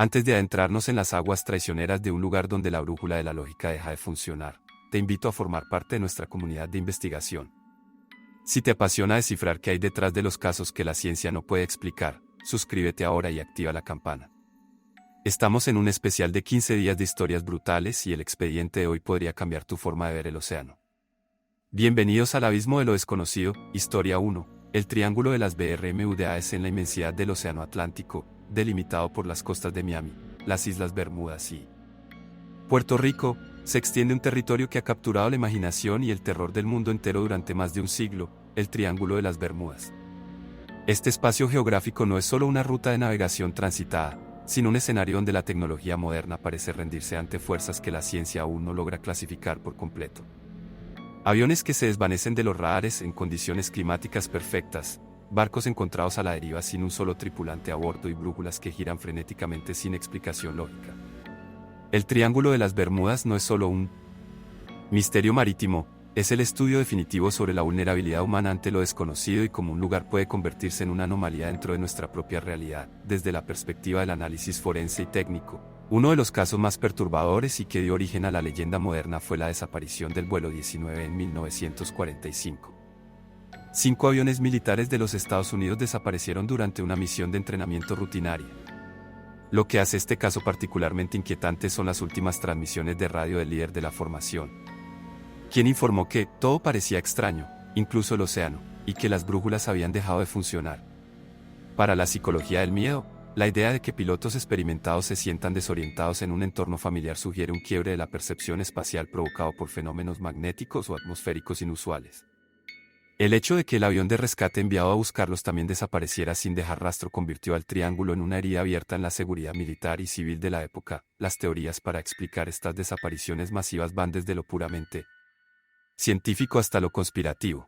Antes de adentrarnos en las aguas traicioneras de un lugar donde la brújula de la lógica deja de funcionar, te invito a formar parte de nuestra comunidad de investigación. Si te apasiona descifrar qué hay detrás de los casos que la ciencia no puede explicar, suscríbete ahora y activa la campana. Estamos en un especial de 15 días de historias brutales y el expediente de hoy podría cambiar tu forma de ver el océano. Bienvenidos al abismo de lo desconocido, Historia 1, el Triángulo de las Bermudas en la inmensidad del océano Atlántico, delimitado por las costas de Miami, las Islas Bermudas y Puerto Rico. Se extiende un territorio que ha capturado la imaginación y el terror del mundo entero durante más de un siglo, el Triángulo de las Bermudas. Este espacio geográfico no es solo una ruta de navegación transitada, sino un escenario donde la tecnología moderna parece rendirse ante fuerzas que la ciencia aún no logra clasificar por completo. Aviones que se desvanecen de los radares en condiciones climáticas perfectas, barcos encontrados a la deriva sin un solo tripulante a bordo y brújulas que giran frenéticamente sin explicación lógica. El Triángulo de las Bermudas no es solo un misterio marítimo, es el estudio definitivo sobre la vulnerabilidad humana ante lo desconocido y cómo un lugar puede convertirse en una anomalía dentro de nuestra propia realidad, desde la perspectiva del análisis forense y técnico. Uno de los casos más perturbadores y que dio origen a la leyenda moderna fue la desaparición del vuelo 19 en 1945. 5 aviones militares de los Estados Unidos desaparecieron durante una misión de entrenamiento rutinaria. Lo que hace este caso particularmente inquietante son las últimas transmisiones de radio del líder de la formación, quien informó que todo parecía extraño, incluso el océano, y que las brújulas habían dejado de funcionar. Para la psicología del miedo, la idea de que pilotos experimentados se sientan desorientados en un entorno familiar sugiere un quiebre de la percepción espacial provocado por fenómenos magnéticos o atmosféricos inusuales. El hecho de que el avión de rescate enviado a buscarlos también desapareciera sin dejar rastro convirtió al triángulo en una herida abierta en la seguridad militar y civil de la época. Las teorías para explicar estas desapariciones masivas van desde lo puramente científico hasta lo conspirativo.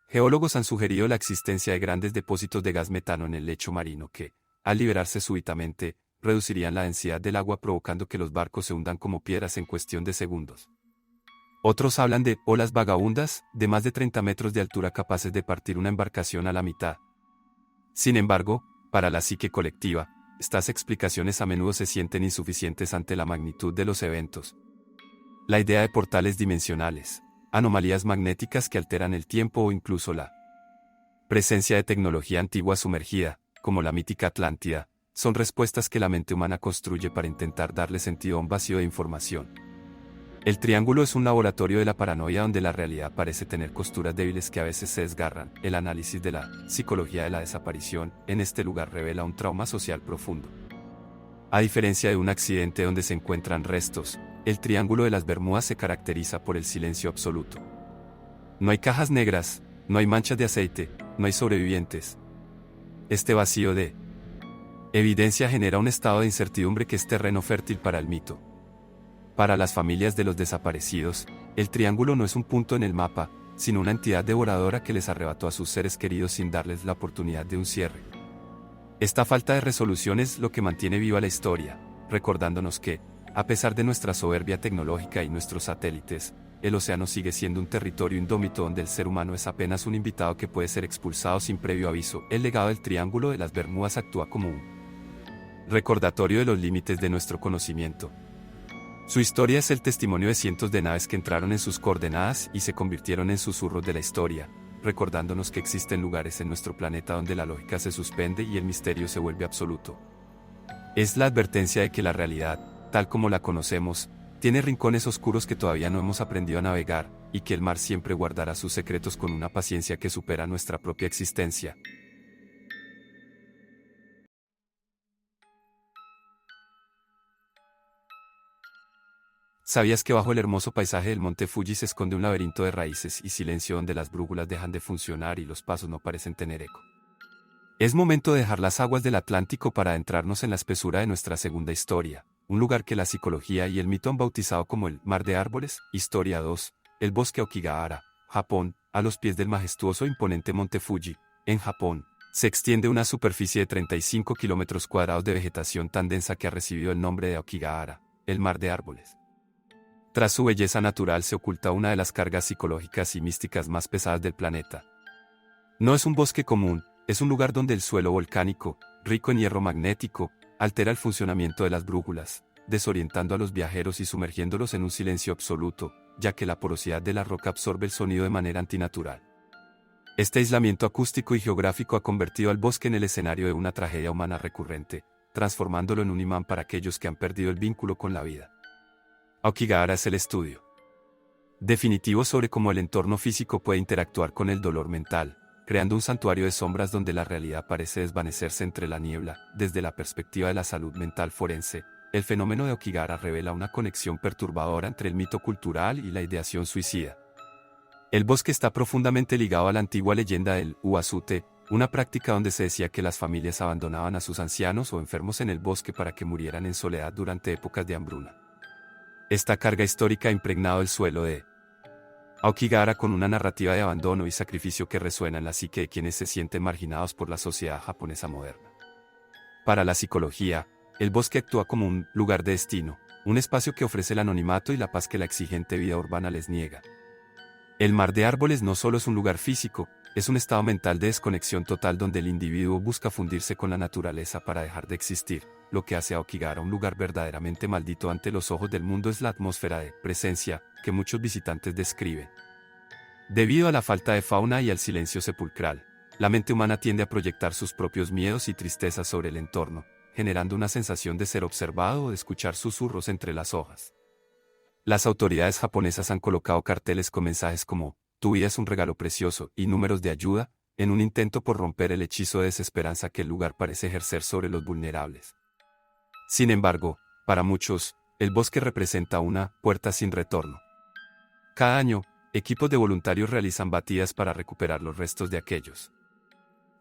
Geólogos han sugerido la existencia de grandes depósitos de gas metano en el lecho marino que, al liberarse súbitamente, reducirían la densidad del agua provocando que los barcos se hundan como piedras en cuestión de segundos. Otros hablan de olas vagabundas, de más de 30 metros de altura capaces de partir una embarcación a la mitad. Sin embargo, para la psique colectiva, estas explicaciones a menudo se sienten insuficientes ante la magnitud de los eventos. La idea de portales dimensionales, anomalías magnéticas que alteran el tiempo o incluso la presencia de tecnología antigua sumergida, como la mítica Atlántida, son respuestas que la mente humana construye para intentar darle sentido a un vacío de información. El triángulo es un laboratorio de la paranoia donde la realidad parece tener costuras débiles que a veces se desgarran. El análisis de la psicología de la desaparición en este lugar revela un trauma social profundo. A diferencia de un accidente donde se encuentran restos, el Triángulo de las Bermudas se caracteriza por el silencio absoluto. No hay cajas negras, no hay manchas de aceite, no hay sobrevivientes. Este vacío de evidencia genera un estado de incertidumbre que es terreno fértil para el mito. Para las familias de los desaparecidos, el triángulo no es un punto en el mapa, sino una entidad devoradora que les arrebató a sus seres queridos sin darles la oportunidad de un cierre. Esta falta de resolución es lo que mantiene viva la historia, recordándonos que, a pesar de nuestra soberbia tecnológica y nuestros satélites, el océano sigue siendo un territorio indómito donde el ser humano es apenas un invitado que puede ser expulsado sin previo aviso. El legado del Triángulo de las Bermudas actúa como un recordatorio de los límites de nuestro conocimiento. Su historia es el testimonio de cientos de naves que entraron en sus coordenadas y se convirtieron en susurros de la historia, recordándonos que existen lugares en nuestro planeta donde la lógica se suspende y el misterio se vuelve absoluto. Es la advertencia de que la realidad, tal como la conocemos, tiene rincones oscuros que todavía no hemos aprendido a navegar, y que el mar siempre guardará sus secretos con una paciencia que supera nuestra propia existencia. ¿Sabías que bajo el hermoso paisaje del monte Fuji se esconde un laberinto de raíces y silencio donde las brújulas dejan de funcionar y los pasos no parecen tener eco? Es momento de dejar las aguas del Atlántico para adentrarnos en la espesura de nuestra segunda historia, un lugar que la psicología y el mito han bautizado como el Mar de Árboles. Historia 2, el bosque Aokigahara, Japón. A los pies del majestuoso e imponente monte Fuji, en Japón, se extiende una superficie de 35 kilómetros cuadrados de vegetación tan densa que ha recibido el nombre de Aokigahara, el Mar de Árboles. Tras su belleza natural se oculta una de las cargas psicológicas y místicas más pesadas del planeta. No es un bosque común, es un lugar donde el suelo volcánico, rico en hierro magnético, altera el funcionamiento de las brújulas, desorientando a los viajeros y sumergiéndolos en un silencio absoluto, ya que la porosidad de la roca absorbe el sonido de manera antinatural. Este aislamiento acústico y geográfico ha convertido al bosque en el escenario de una tragedia humana recurrente, transformándolo en un imán para aquellos que han perdido el vínculo con la vida. Aokigahara es el estudio definitivo sobre cómo el entorno físico puede interactuar con el dolor mental, creando un santuario de sombras donde la realidad parece desvanecerse entre la niebla. Desde la perspectiva de la salud mental forense, el fenómeno de Aokigahara revela una conexión perturbadora entre el mito cultural y la ideación suicida. El bosque está profundamente ligado a la antigua leyenda del Uasute, una práctica donde se decía que las familias abandonaban a sus ancianos o enfermos en el bosque para que murieran en soledad durante épocas de hambruna. Esta carga histórica ha impregnado el suelo de Aokigahara con una narrativa de abandono y sacrificio que resuena en la psique de quienes se sienten marginados por la sociedad japonesa moderna. Para la psicología, el bosque actúa como un lugar de destino, un espacio que ofrece el anonimato y la paz que la exigente vida urbana les niega. El mar de árboles no solo es un lugar físico, es un estado mental de desconexión total donde el individuo busca fundirse con la naturaleza para dejar de existir. Lo que hace a Aokigahara un lugar verdaderamente maldito ante los ojos del mundo es la atmósfera de presencia que muchos visitantes describen. Debido a la falta de fauna y al silencio sepulcral, la mente humana tiende a proyectar sus propios miedos y tristezas sobre el entorno, generando una sensación de ser observado o de escuchar susurros entre las hojas. Las autoridades japonesas han colocado carteles con mensajes como «Tu vida es un regalo precioso» y números de ayuda, en un intento por romper el hechizo de desesperanza que el lugar parece ejercer sobre los vulnerables. Sin embargo, para muchos, el bosque representa una puerta sin retorno. Cada año, equipos de voluntarios realizan batidas para recuperar los restos de aquellos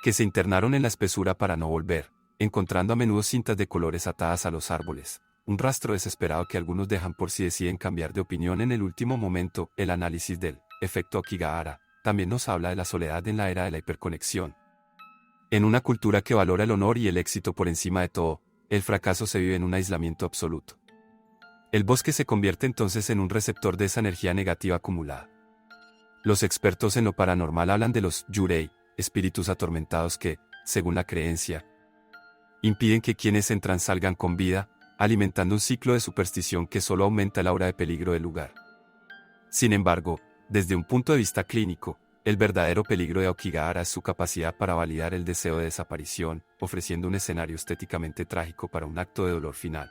que se internaron en la espesura para no volver, encontrando a menudo cintas de colores atadas a los árboles, un rastro desesperado que algunos dejan por si deciden cambiar de opinión en el último momento. El análisis del efecto Aokigahara también nos habla de la soledad en la era de la hiperconexión. En una cultura que valora el honor y el éxito por encima de todo, el fracaso se vive en un aislamiento absoluto. El bosque se convierte entonces en un receptor de esa energía negativa acumulada. Los expertos en lo paranormal hablan de los yurei, espíritus atormentados que, según la creencia, impiden que quienes entran salgan con vida, alimentando un ciclo de superstición que solo aumenta la aura de peligro del lugar. Sin embargo, desde un punto de vista clínico, el verdadero peligro de Aokigahara es su capacidad para validar el deseo de desaparición, ofreciendo un escenario estéticamente trágico para un acto de dolor final.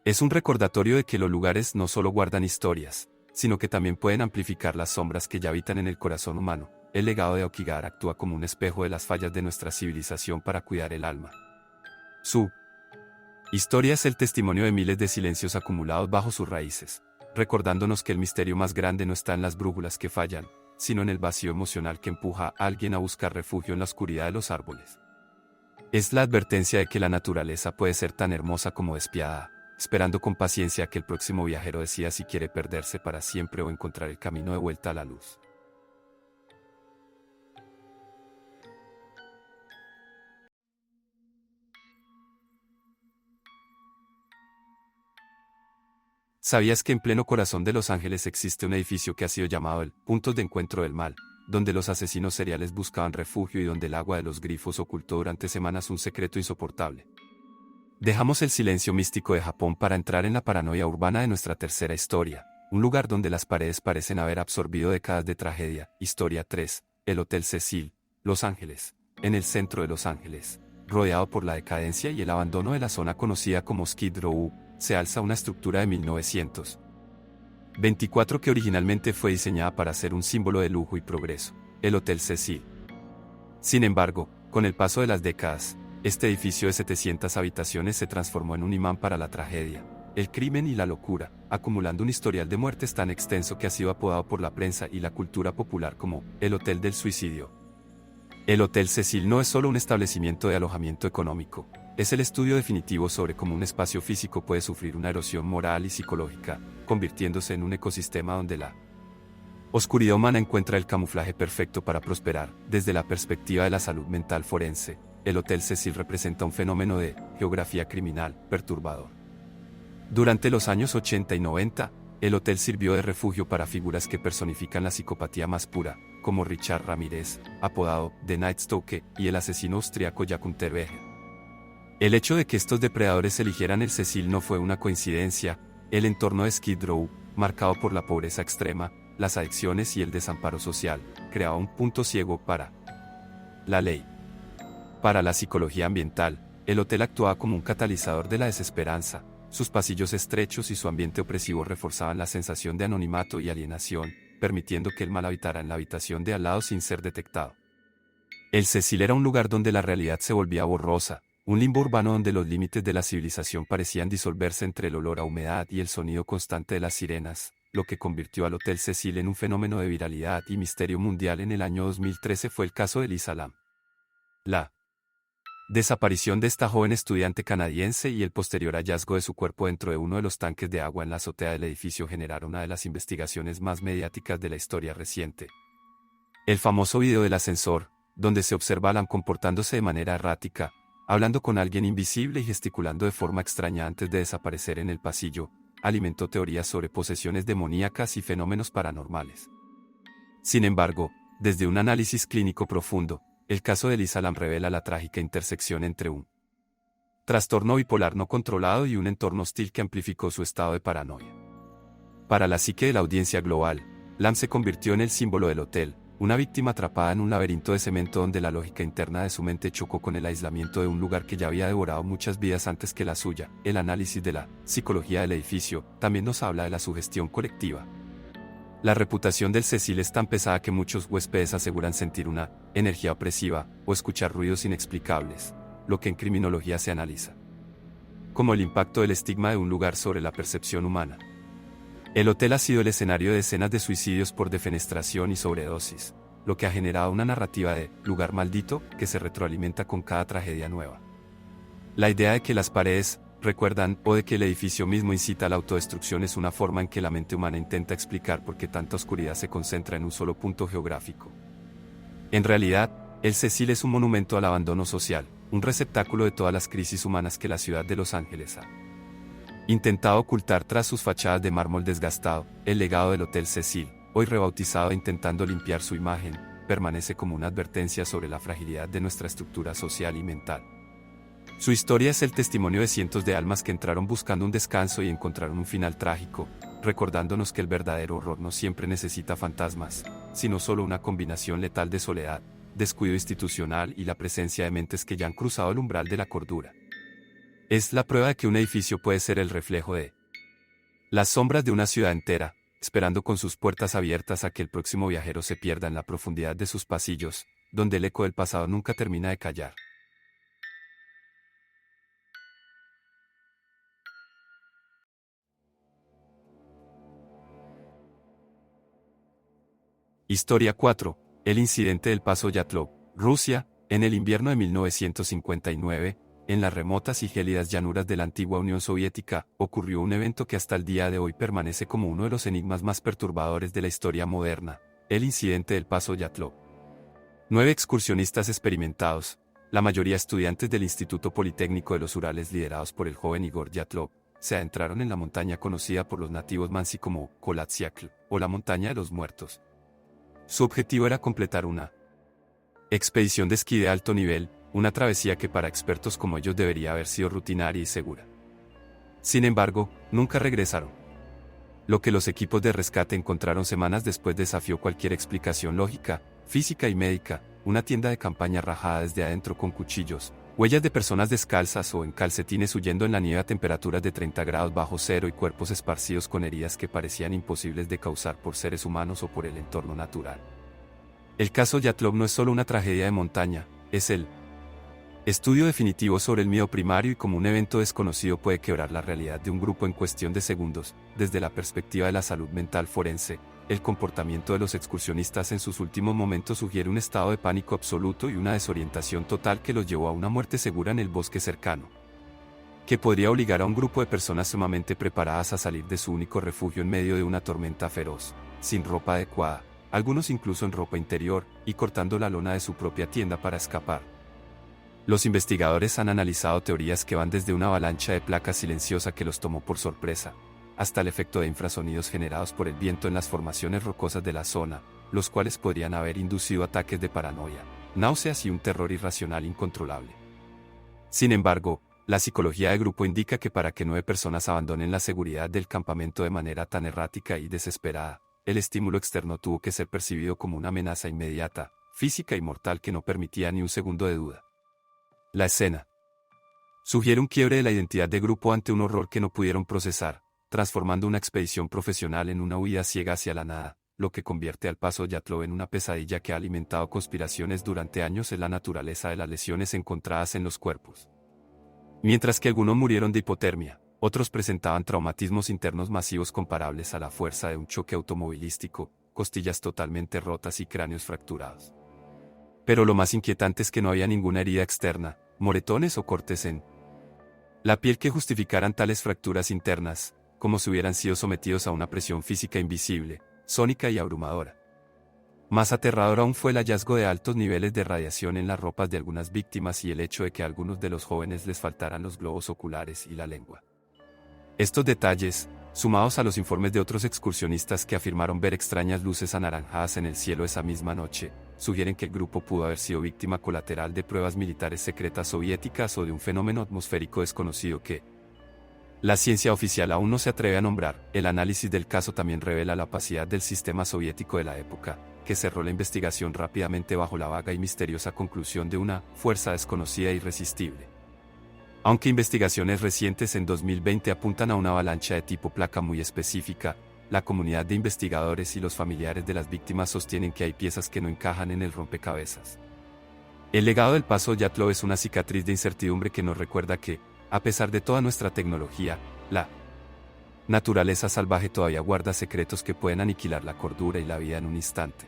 Es un recordatorio de que los lugares no solo guardan historias, sino que también pueden amplificar las sombras que ya habitan en el corazón humano. El legado de Aokigahara actúa como un espejo de las fallas de nuestra civilización para cuidar el alma. Su historia es el testimonio de miles de silencios acumulados bajo sus raíces, recordándonos que el misterio más grande no está en las brújulas que fallan, sino en el vacío emocional que empuja a alguien a buscar refugio en la oscuridad de los árboles. Es la advertencia de que la naturaleza puede ser tan hermosa como despiadada, esperando con paciencia a que el próximo viajero decida si quiere perderse para siempre o encontrar el camino de vuelta a la luz. ¿Sabías que en pleno corazón de Los Ángeles existe un edificio que ha sido llamado el punto de encuentro del mal, donde los asesinos seriales buscaban refugio y donde el agua de los grifos ocultó durante semanas un secreto insoportable? Dejamos el silencio místico de Japón para entrar en la paranoia urbana de nuestra tercera historia, un lugar donde las paredes parecen haber absorbido décadas de tragedia. Historia 3, el Hotel Cecil, Los Ángeles, en el centro de Los Ángeles, rodeado por la decadencia y el abandono de la zona conocida como Skid Row, se alza una estructura de 1924 que originalmente fue diseñada para ser un símbolo de lujo y progreso, el Hotel Cecil. Sin embargo, con el paso de las décadas, este edificio de 700 habitaciones se transformó en un imán para la tragedia, el crimen y la locura, acumulando un historial de muertes tan extenso que ha sido apodado por la prensa y la cultura popular como el Hotel del Suicidio. El Hotel Cecil no es solo un establecimiento de alojamiento económico, es el estudio definitivo sobre cómo un espacio físico puede sufrir una erosión moral y psicológica, convirtiéndose en un ecosistema donde la oscuridad humana encuentra el camuflaje perfecto para prosperar. Desde la perspectiva de la salud mental forense, el Hotel Cecil representa un fenómeno de geografía criminal perturbador. Durante los años 80 y 90, el hotel sirvió de refugio para figuras que personifican la psicopatía más pura, como Richard Ramírez, apodado The Night Stalker, y el asesino austriaco Jack Unterweger. El hecho de que estos depredadores eligieran el Cecil no fue una coincidencia. El entorno de Skid Row, marcado por la pobreza extrema, las adicciones y el desamparo social, creaba un punto ciego para la ley. Para la psicología ambiental, el hotel actuaba como un catalizador de la desesperanza. Sus pasillos estrechos y su ambiente opresivo reforzaban la sensación de anonimato y alienación, permitiendo que el mal habitara en la habitación de al lado sin ser detectado. El Cecil era un lugar donde la realidad se volvía borrosa, un limbo urbano donde los límites de la civilización parecían disolverse entre el olor a humedad y el sonido constante de las sirenas, lo que convirtió al Hotel Cecil en un fenómeno de viralidad y misterio mundial. En el año 2013 fue el caso de Lisa Lam. La desaparición de esta joven estudiante canadiense y el posterior hallazgo de su cuerpo dentro de uno de los tanques de agua en la azotea del edificio generaron una de las investigaciones más mediáticas de la historia reciente. El famoso video del ascensor, donde se observa a Lam comportándose de manera errática, hablando con alguien invisible y gesticulando de forma extraña antes de desaparecer en el pasillo, alimentó teorías sobre posesiones demoníacas y fenómenos paranormales. Sin embargo, desde un análisis clínico profundo, el caso de Lisa Lam revela la trágica intersección entre un trastorno bipolar no controlado y un entorno hostil que amplificó su estado de paranoia. Para la psique de la audiencia global, Lam se convirtió en el símbolo del hotel, una víctima atrapada en un laberinto de cemento donde la lógica interna de su mente chocó con el aislamiento de un lugar que ya había devorado muchas vidas antes que la suya. El análisis de la psicología del edificio también nos habla de la sugestión colectiva. La reputación del Cecil es tan pesada que muchos huéspedes aseguran sentir una energía opresiva o escuchar ruidos inexplicables, lo que en criminología se analiza como el impacto del estigma de un lugar sobre la percepción humana. El hotel ha sido el escenario de decenas de suicidios por defenestración y sobredosis, lo que ha generado una narrativa de lugar maldito que se retroalimenta con cada tragedia nueva. La idea de que las paredes recuerdan o de que el edificio mismo incita a la autodestrucción es una forma en que la mente humana intenta explicar por qué tanta oscuridad se concentra en un solo punto geográfico. En realidad, el Cecil es un monumento al abandono social, un receptáculo de todas las crisis humanas que la ciudad de Los Ángeles ha intentado ocultar tras sus fachadas de mármol desgastado. El legado del Hotel Cecil, hoy rebautizado e intentando limpiar su imagen, permanece como una advertencia sobre la fragilidad de nuestra estructura social y mental. Su historia es el testimonio de cientos de almas que entraron buscando un descanso y encontraron un final trágico, recordándonos que el verdadero horror no siempre necesita fantasmas, sino solo una combinación letal de soledad, descuido institucional y la presencia de mentes que ya han cruzado el umbral de la cordura. Es la prueba de que un edificio puede ser el reflejo de las sombras de una ciudad entera, esperando con sus puertas abiertas a que el próximo viajero se pierda en la profundidad de sus pasillos, donde el eco del pasado nunca termina de callar. Historia 4. El incidente del Paso Yatlov, Rusia, en el invierno de 1959, en las remotas y gélidas llanuras de la antigua Unión Soviética, ocurrió un evento que hasta el día de hoy permanece como uno de los enigmas más perturbadores de la historia moderna, el incidente del Paso Yatlov. 9 excursionistas experimentados, la mayoría estudiantes del Instituto Politécnico de los Urales liderados por el joven Igor Yatlov, se adentraron en la montaña conocida por los nativos mansi como Kolatsiakl, o la montaña de los muertos. Su objetivo era completar una expedición de esquí de alto nivel, una travesía que para expertos como ellos debería haber sido rutinaria y segura. Sin embargo, nunca regresaron. Lo que los equipos de rescate encontraron semanas después desafió cualquier explicación lógica, física y médica: una tienda de campaña rajada desde adentro con cuchillos, huellas de personas descalzas o en calcetines huyendo en la nieve a temperaturas de 30 grados bajo cero y cuerpos esparcidos con heridas que parecían imposibles de causar por seres humanos o por el entorno natural. El caso Yatlov no es solo una tragedia de montaña, es el estudio definitivo sobre el miedo primario y cómo un evento desconocido puede quebrar la realidad de un grupo en cuestión de segundos. Desde la perspectiva de la salud mental forense, el comportamiento de los excursionistas en sus últimos momentos sugiere un estado de pánico absoluto y una desorientación total que los llevó a una muerte segura en el bosque cercano, que podría obligar a un grupo de personas sumamente preparadas a salir de su único refugio en medio de una tormenta feroz, sin ropa adecuada, algunos incluso en ropa interior, y cortando la lona de su propia tienda para escapar. Los investigadores han analizado teorías que van desde una avalancha de placas silenciosa que los tomó por sorpresa, hasta el efecto de infrasonidos generados por el viento en las formaciones rocosas de la zona, los cuales podrían haber inducido ataques de paranoia, náuseas y un terror irracional incontrolable. Sin embargo, La psicología de grupo indica que para que 9 personas abandonen la seguridad del campamento de manera tan errática y desesperada, el estímulo externo tuvo que ser percibido como una amenaza inmediata, física y mortal que no permitía ni un segundo de duda. La escena sugiere un quiebre de la identidad de grupo ante un horror que no pudieron procesar, transformando una expedición profesional en una huida ciega hacia la nada, lo que convierte al Paso Yatlov en una pesadilla que ha alimentado conspiraciones durante años en la naturaleza de las lesiones encontradas en los cuerpos. Mientras que algunos murieron de hipotermia, otros presentaban traumatismos internos masivos comparables a la fuerza de un choque automovilístico, costillas totalmente rotas y cráneos fracturados. Pero lo más inquietante es que no había ninguna herida externa, moretones o cortes en la piel que justificaran tales fracturas internas, como si hubieran sido sometidos a una presión física invisible, sónica y abrumadora. Más aterrador aún fue el hallazgo de altos niveles de radiación en las ropas de algunas víctimas y el hecho de que a algunos de los jóvenes les faltaran los globos oculares y la lengua. Estos detalles, sumados a los informes de otros excursionistas que afirmaron ver extrañas luces anaranjadas en el cielo esa misma noche, sugieren que el grupo pudo haber sido víctima colateral de pruebas militares secretas soviéticas o de un fenómeno atmosférico desconocido que la ciencia oficial aún no se atreve a nombrar. El análisis del caso también revela la opacidad del sistema soviético de la época, que cerró la investigación rápidamente bajo la vaga y misteriosa conclusión de una fuerza desconocida e irresistible. Aunque investigaciones recientes en 2020 apuntan a una avalancha de tipo placa muy específica, la comunidad de investigadores y los familiares de las víctimas sostienen que hay piezas que no encajan en el rompecabezas. El legado del Paso Yatlov es una cicatriz de incertidumbre que nos recuerda que, a pesar de toda nuestra tecnología, la naturaleza salvaje todavía guarda secretos que pueden aniquilar la cordura y la vida en un instante.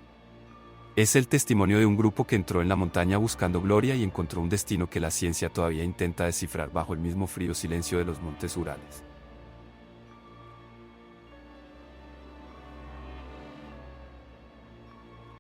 Es el testimonio de un grupo que entró en la montaña buscando gloria y encontró un destino que la ciencia todavía intenta descifrar bajo el mismo frío silencio de los montes Urales.